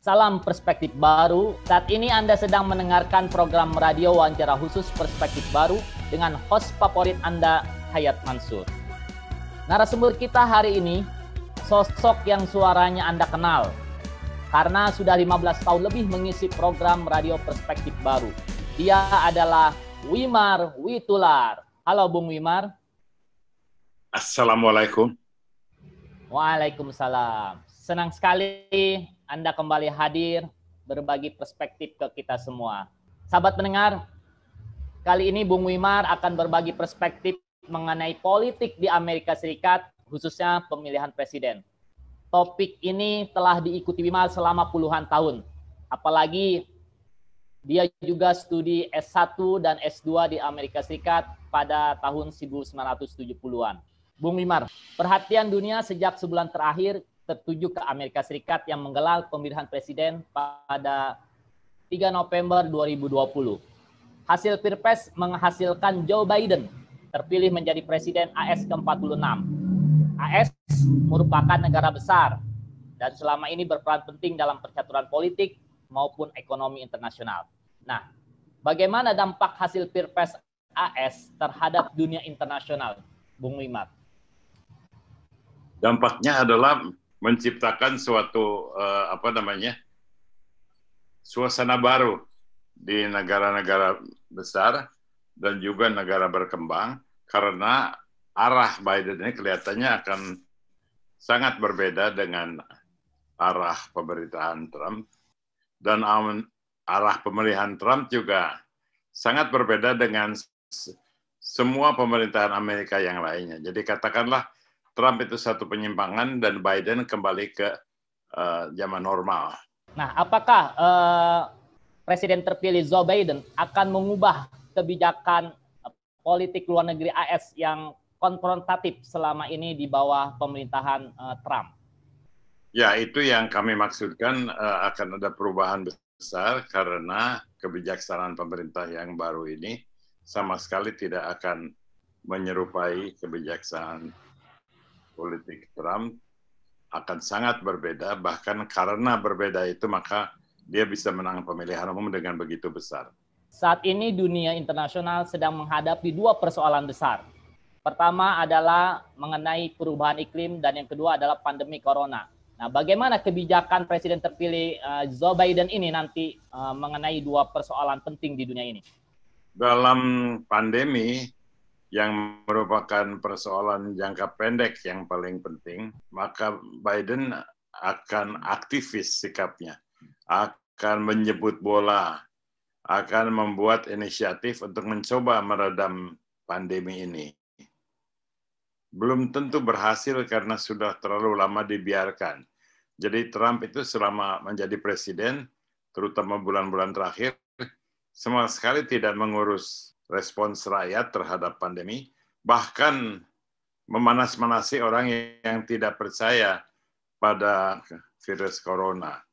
Salam perspektif baru. Saat ini Anda sedang mendengarkan program radio wawancara khusus perspektif baru dengan host favorit Anda, Hayat Mansur. Narasumber kita hari ini, sosok yang suaranya Anda kenal, karena sudah 15 tahun lebih mengisi program radio perspektif baru. Dia adalah Wimar Witular. Halo Bung Wimar. Assalamualaikum. Waalaikumsalam. Senang sekali Anda kembali hadir berbagi perspektif ke kita semua. Sahabat pendengar, kali ini Bung Wimar akan berbagi perspektif mengenai politik di Amerika Serikat, khususnya pemilihan presiden. Topik ini telah diikuti Wimar selama puluhan tahun. Apalagi dia juga studi S1 dan S2 di Amerika Serikat pada tahun 1970-an. Bung Wimar, perhatian dunia sejak sebulan terakhir tertuju ke Amerika Serikat yang menggelar pemilihan presiden pada 3 November 2020. Hasil Pilpres menghasilkan Joe Biden terpilih menjadi presiden AS ke-46. AS merupakan negara besar dan selama ini berperan penting dalam percaturan politik maupun ekonomi internasional. Nah, bagaimana dampak hasil Pilpres AS terhadap dunia internasional, Bung Wimar? Dampaknya adalah menciptakan suatu suasana baru di negara-negara besar dan juga negara berkembang, karena arah Biden ini kelihatannya akan sangat berbeda dengan arah pemerintahan Trump, dan arah pemilihan Trump juga sangat berbeda dengan semua pemerintahan Amerika yang lainnya. Jadi katakanlah Trump itu satu penyimpangan dan Biden kembali ke zaman normal. Nah, apakah Presiden terpilih Joe Biden akan mengubah kebijakan politik luar negeri AS yang konfrontatif selama ini di bawah pemerintahan Trump? Ya, itu yang kami maksudkan, akan ada perubahan besar karena kebijaksanaan pemerintah yang baru ini sama sekali tidak akan menyerupai kebijaksanaan politik Trump, akan sangat berbeda, bahkan karena berbeda itu maka dia bisa menang pemilihan umum dengan begitu besar. Saat ini dunia internasional sedang menghadapi dua persoalan besar. Pertama adalah mengenai perubahan iklim dan yang kedua adalah pandemi corona. Nah, bagaimana kebijakan Presiden terpilih Joe Biden ini nanti mengenai dua persoalan penting di dunia ini? Dalam pandemi yang merupakan persoalan jangka pendek yang paling penting, maka Biden akan aktivis sikapnya, akan menyebut bola, akan membuat inisiatif untuk mencoba meredam pandemi ini. Belum tentu berhasil karena sudah terlalu lama dibiarkan. Jadi Trump itu selama menjadi presiden, terutama bulan-bulan terakhir, sama sekali tidak mengurus respons rakyat terhadap pandemi, bahkan memanas-manasi orang yang tidak percaya pada virus corona.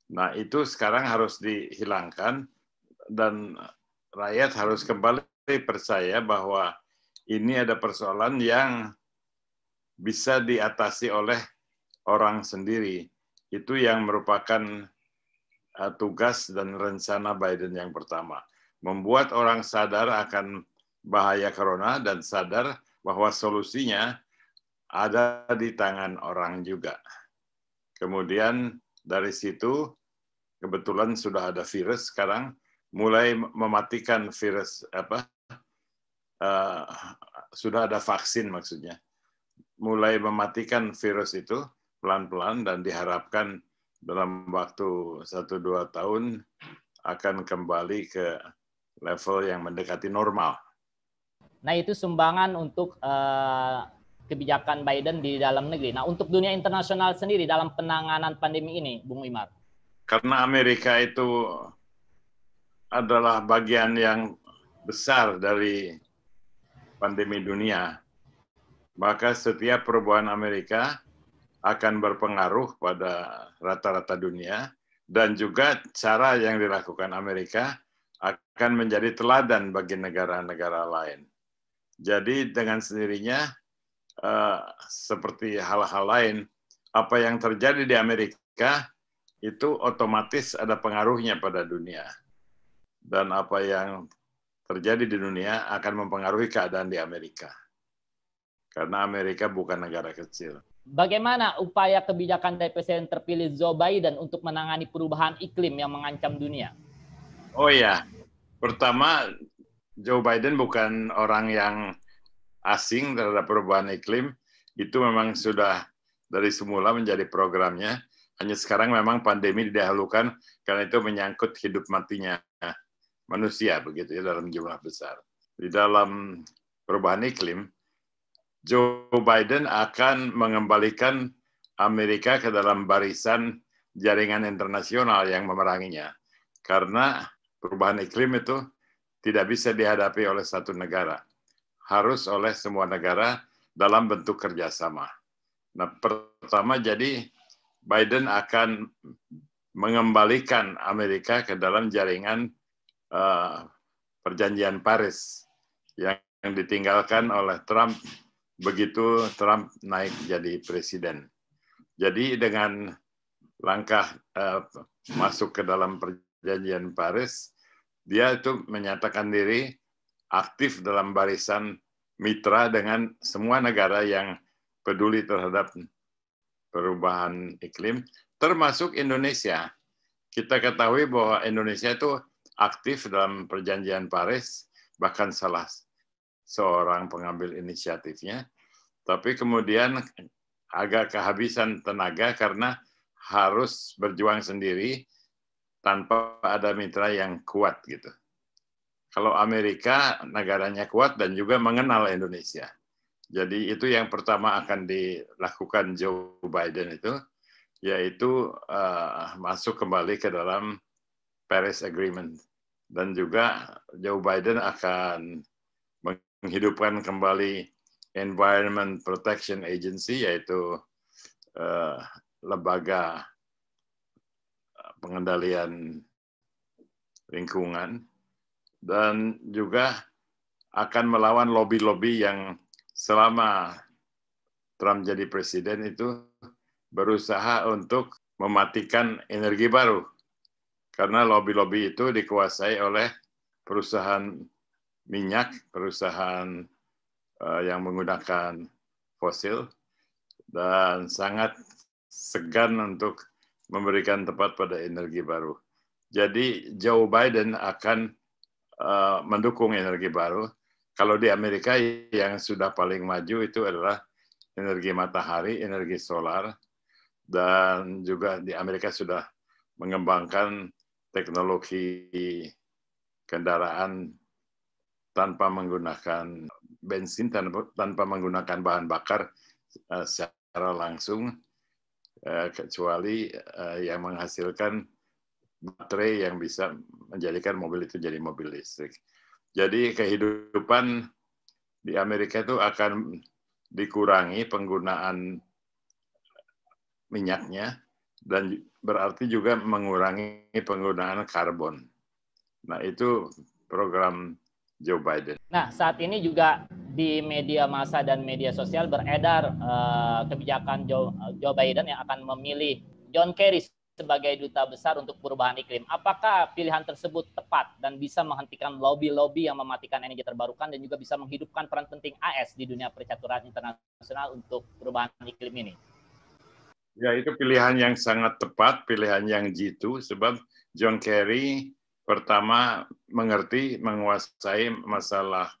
Nah, itu sekarang harus dihilangkan dan rakyat harus kembali percaya bahwa ini ada persoalan yang bisa diatasi oleh orang sendiri. Itu yang merupakan tugas dan rencana Biden yang pertama. Membuat orang sadar akan bahaya corona dan sadar bahwa solusinya ada di tangan orang juga. Kemudian dari situ, kebetulan sudah ada virus sekarang, mulai mematikan virus, sudah ada vaksin maksudnya. Mulai mematikan virus itu pelan-pelan dan diharapkan dalam waktu 1-2 tahun akan kembali ke level yang mendekati normal. Nah, itu sumbangan untuk kebijakan Biden di dalam negeri. Nah, untuk dunia internasional sendiri dalam penanganan pandemi ini, Bung Wimar? Karena Amerika itu adalah bagian yang besar dari pandemi dunia, maka setiap perubahan Amerika akan berpengaruh pada rata-rata dunia, dan juga cara yang dilakukan Amerika akan menjadi teladan bagi negara-negara lain. Jadi dengan sendirinya, seperti hal-hal lain, apa yang terjadi di Amerika itu otomatis ada pengaruhnya pada dunia. Dan apa yang terjadi di dunia akan mempengaruhi keadaan di Amerika. Karena Amerika bukan negara kecil. Bagaimana upaya kebijakan dari Presiden terpilih Joe Biden untuk menangani perubahan iklim yang mengancam dunia? Oh ya, pertama Joe Biden bukan orang yang asing terhadap perubahan iklim. Itu memang sudah dari semula menjadi programnya. Hanya sekarang memang pandemi didahulukan karena itu menyangkut hidup matinya manusia begitu ya dalam jumlah besar. Di dalam perubahan iklim, Joe Biden akan mengembalikan Amerika ke dalam barisan jaringan internasional yang memeranginya. Karena perubahan iklim itu tidak bisa dihadapi oleh satu negara. Harus oleh semua negara dalam bentuk kerjasama. Nah, pertama jadi Biden akan mengembalikan Amerika ke dalam jaringan perjanjian Paris yang ditinggalkan oleh Trump begitu Trump naik jadi presiden. Jadi dengan langkah masuk ke dalam perjanjian Paris, dia itu menyatakan diri aktif dalam barisan mitra dengan semua negara yang peduli terhadap perubahan iklim, termasuk Indonesia. Kita ketahui bahwa Indonesia itu aktif dalam perjanjian Paris, bahkan salah seorang pengambil inisiatifnya, tapi kemudian agak kehabisan tenaga karena harus berjuang sendiri tanpa ada mitra yang kuat gitu. Kalau Amerika negaranya kuat dan juga mengenal Indonesia. Jadi itu yang pertama akan dilakukan Joe Biden itu, yaitu masuk kembali ke dalam Paris Agreement. Dan juga Joe Biden akan menghidupkan kembali Environment Protection Agency, yaitu lembaga pengendalian lingkungan, dan juga akan melawan lobby-lobby yang selama Trump jadi presiden itu berusaha untuk mematikan energi baru. Karena lobby-lobby itu dikuasai oleh perusahaan minyak, perusahaan yang menggunakan fosil, dan sangat segan untuk memberikan tempat pada energi baru. Jadi Joe Biden akan mendukung energi baru. Kalau di Amerika yang sudah paling maju itu adalah energi matahari, energi solar, dan juga di Amerika sudah mengembangkan teknologi kendaraan tanpa menggunakan bensin, tanpa menggunakan bahan bakar secara langsung, kecuali yang menghasilkan baterai yang bisa menjadikan mobil itu jadi mobil listrik. Jadi kehidupan di Amerika itu akan dikurangi penggunaan minyaknya dan berarti juga mengurangi penggunaan karbon. Nah, itu program Joe Biden. Nah, saat ini juga di media massa dan media sosial beredar kebijakan Joe Biden yang akan memilih John Kerry sebagai duta besar untuk perubahan iklim. Apakah pilihan tersebut tepat dan bisa menghentikan lobby-lobby yang mematikan energi terbarukan dan juga bisa menghidupkan peran penting AS di dunia percaturan internasional untuk perubahan iklim ini? Ya, itu pilihan yang sangat tepat, pilihan yang jitu, sebab John Kerry pertama mengerti, menguasai masalah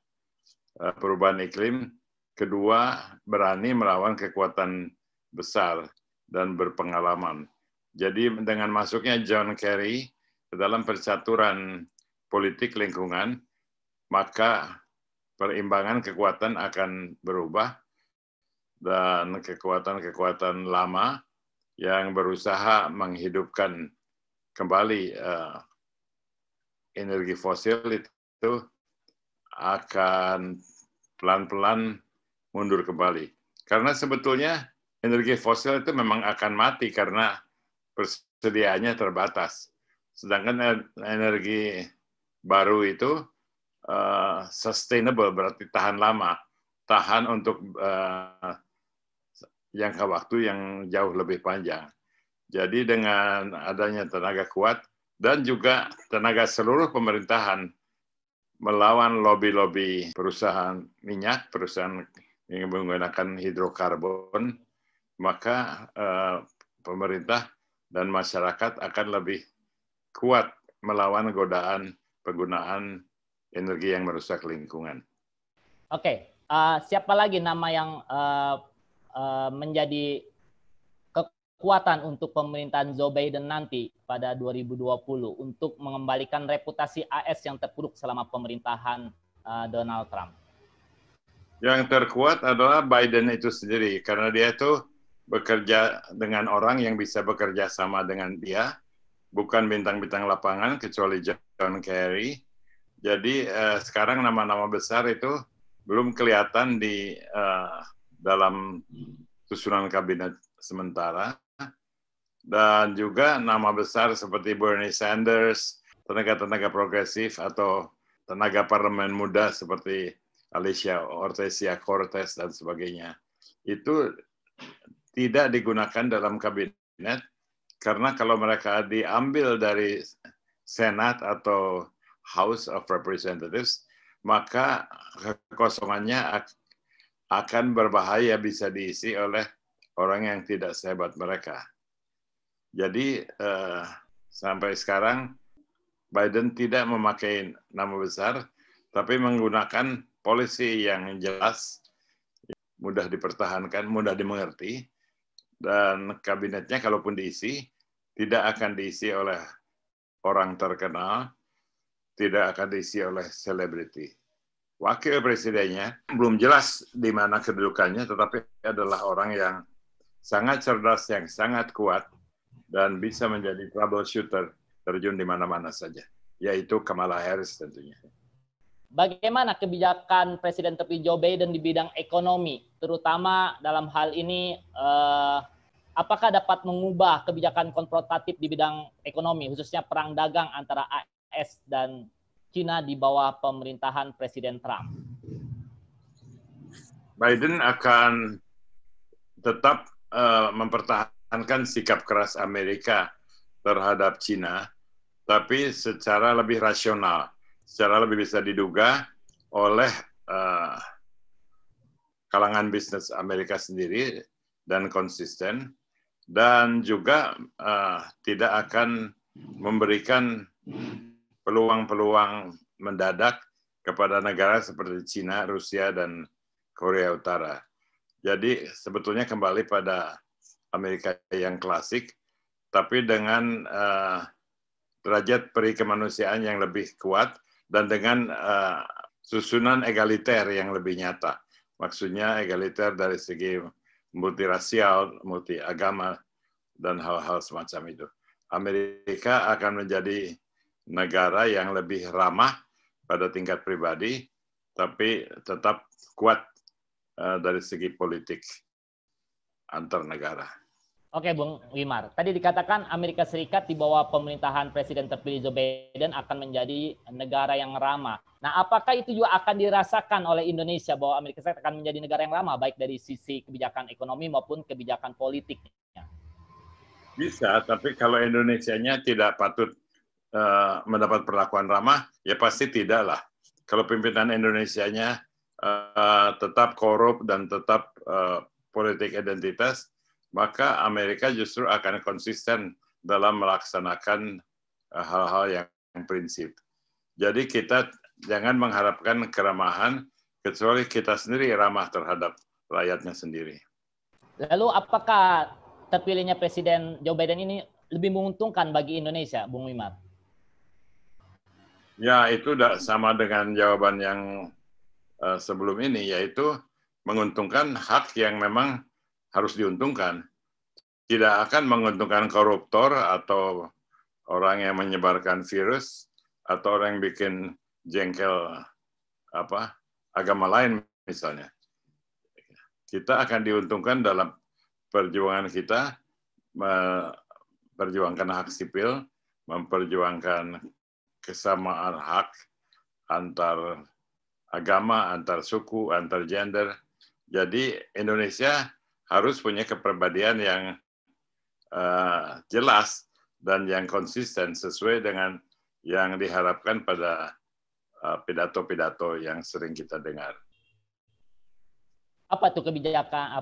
perubahan iklim, kedua berani melawan kekuatan besar dan berpengalaman. Jadi dengan masuknya John Kerry ke dalam percaturan politik lingkungan, maka perimbangan kekuatan akan berubah dan kekuatan-kekuatan lama yang berusaha menghidupkan kembali energi fosil itu akan pelan-pelan mundur kembali. Karena sebetulnya energi fosil itu memang akan mati karena persediaannya terbatas. Sedangkan energi baru itu sustainable, berarti tahan lama. Tahan untuk jangka waktu yang jauh lebih panjang. Jadi dengan adanya tenaga kuat dan juga tenaga seluruh pemerintahan melawan lobby-lobby perusahaan minyak, perusahaan yang menggunakan hidrokarbon, maka pemerintah dan masyarakat akan lebih kuat melawan godaan penggunaan energi yang merusak lingkungan. Oke, siapa lagi nama yang menjadi kekuatan untuk pemerintahan Joe Biden nanti pada 2020 untuk mengembalikan reputasi AS yang terpuruk selama pemerintahan Donald Trump? Yang terkuat adalah Biden itu sendiri, karena dia itu bekerja dengan orang yang bisa bekerja sama dengan dia, bukan bintang-bintang lapangan, kecuali John Kerry. Jadi sekarang nama-nama besar itu belum kelihatan di dalam susunan kabinet sementara. Dan juga nama besar seperti Bernie Sanders, tenaga-tenaga progresif, atau tenaga parlemen muda seperti Alicia Ocasio-Cortez dan sebagainya. Itu tidak digunakan dalam kabinet, karena kalau mereka diambil dari Senat atau House of Representatives, maka kekosongannya akan berbahaya bisa diisi oleh orang yang tidak sehebat mereka. Jadi sampai sekarang Biden tidak memakai nama besar, tapi menggunakan polisi yang jelas, mudah dipertahankan, mudah dimengerti, dan kabinetnya kalaupun diisi, tidak akan diisi oleh orang terkenal, tidak akan diisi oleh selebriti. Wakil presidennya belum jelas di mana kedudukannya, tetapi adalah orang yang sangat cerdas, yang sangat kuat, dan bisa menjadi troubleshooter, terjun di mana-mana saja, yaitu Kamala Harris tentunya. Bagaimana kebijakan Presiden terpilih Joe Biden di bidang ekonomi, terutama dalam hal ini, apakah dapat mengubah kebijakan konfrontatif di bidang ekonomi, khususnya perang dagang antara AS dan China di bawah pemerintahan Presiden Trump? Biden akan tetap mempertahankan sikap keras Amerika terhadap China, tapi secara lebih rasional, secara lebih bisa diduga oleh kalangan bisnis Amerika sendiri dan konsisten, dan juga tidak akan memberikan peluang-peluang mendadak kepada negara seperti China, Rusia, dan Korea Utara. Jadi sebetulnya kembali pada Amerika yang klasik, tapi dengan derajat peri kemanusiaan yang lebih kuat dan dengan susunan egaliter yang lebih nyata. Maksudnya egaliter dari segi multirasial, multiagama, dan hal-hal semacam itu. Amerika akan menjadi negara yang lebih ramah pada tingkat pribadi, tapi tetap kuat dari segi politik antar negara. Oke, Bung Wimar. Tadi dikatakan Amerika Serikat di bawah pemerintahan Presiden terpilih Joe Biden akan menjadi negara yang ramah. Nah, apakah itu juga akan dirasakan oleh Indonesia bahwa Amerika Serikat akan menjadi negara yang ramah, baik dari sisi kebijakan ekonomi maupun kebijakan politiknya? Bisa, tapi kalau Indonesianya tidak patut mendapat perlakuan ramah, ya pasti tidak lah. Kalau pimpinan Indonesianya tetap korup dan tetap politik identitas, maka Amerika justru akan konsisten dalam melaksanakan hal-hal yang prinsip. Jadi kita jangan mengharapkan keramahan, kecuali kita sendiri ramah terhadap rakyatnya sendiri. Lalu apakah terpilihnya Presiden Joe Biden ini lebih menguntungkan bagi Indonesia, Bung Wimar? Ya, itu sama dengan jawaban yang sebelum ini, yaitu menguntungkan hak yang memang harus diuntungkan. Tidak akan menguntungkan koruptor atau orang yang menyebarkan virus atau orang yang bikin jengkel agama lain misalnya. Kita akan diuntungkan dalam perjuangan kita, memperjuangkan hak sipil, memperjuangkan kesamaan hak antar agama, antar suku, antar gender. Jadi Indonesia harus punya kepribadian yang jelas dan yang konsisten sesuai dengan yang diharapkan pada pidato-pidato yang sering kita dengar. Apa tuh kebijakan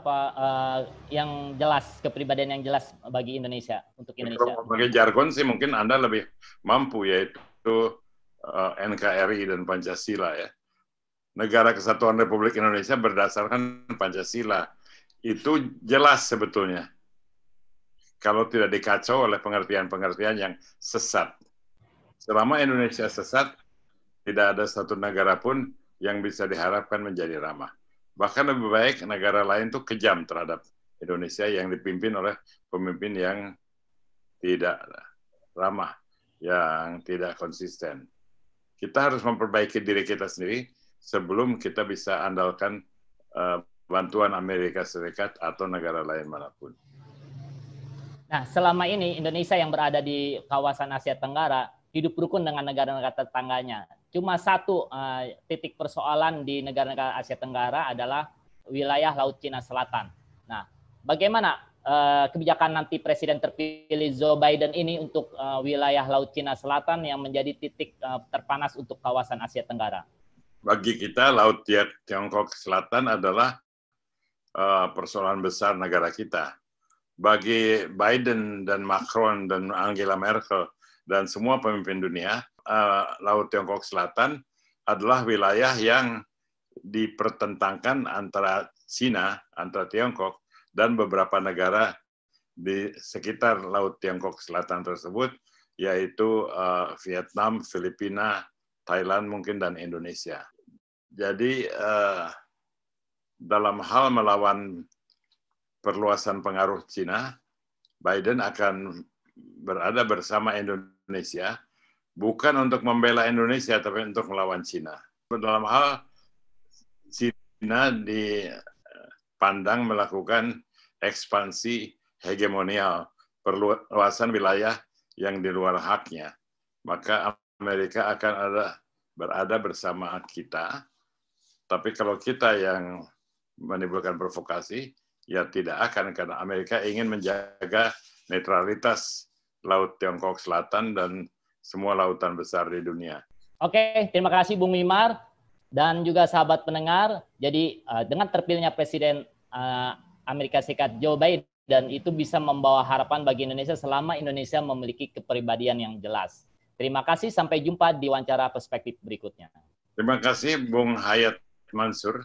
yang jelas, kepribadian yang jelas bagi Indonesia, untuk Indonesia? Kalau pakai jargon sih mungkin Anda lebih mampu, yaitu NKRI dan Pancasila ya. Negara Kesatuan Republik Indonesia berdasarkan Pancasila. Itu jelas sebetulnya. Kalau tidak dikacau oleh pengertian-pengertian yang sesat. Selama Indonesia sesat, tidak ada satu negara pun yang bisa diharapkan menjadi ramah. Bahkan lebih baik negara lain tuh kejam terhadap Indonesia yang dipimpin oleh pemimpin yang tidak ramah, yang tidak konsisten. Kita harus memperbaiki diri kita sendiri sebelum kita bisa andalkan bantuan Amerika Serikat atau negara lain manapun. Nah, selama ini Indonesia yang berada di kawasan Asia Tenggara hidup rukun dengan negara-negara tetangganya. Cuma satu titik persoalan di negara-negara Asia Tenggara adalah wilayah Laut Cina Selatan. Nah, bagaimana kebijakan nanti Presiden terpilih Joe Biden ini untuk wilayah Laut Cina Selatan yang menjadi titik terpanas untuk kawasan Asia Tenggara? Bagi kita, Laut Tiongkok Selatan adalah persoalan besar negara kita. Bagi Biden dan Macron dan Angela Merkel dan semua pemimpin dunia, Laut Tiongkok Selatan adalah wilayah yang dipertentangkan antara Cina, antara Tiongkok, dan beberapa negara di sekitar Laut Tiongkok Selatan tersebut, yaitu Vietnam, Filipina, Thailand mungkin, dan Indonesia. Jadi dalam hal melawan perluasan pengaruh Cina, Biden akan berada bersama Indonesia, bukan untuk membela Indonesia, tapi untuk melawan Cina. Dalam hal Cina dipandang melakukan ekspansi hegemonial, perluasan wilayah yang di luar haknya, maka Amerika akan berada bersama kita. Tapi kalau kita yang menimbulkan provokasi, ya tidak akan, karena Amerika ingin menjaga netralitas Laut Tiongkok Selatan dan semua lautan besar di dunia. Oke, terima kasih Bung Wimar dan juga sahabat pendengar. Jadi dengan terpilihnya Presiden Amerika Serikat Joe Biden itu bisa membawa harapan bagi Indonesia selama Indonesia memiliki kepribadian yang jelas. Terima kasih, sampai jumpa di wawancara perspektif berikutnya. Terima kasih Bung Hayat Mansur.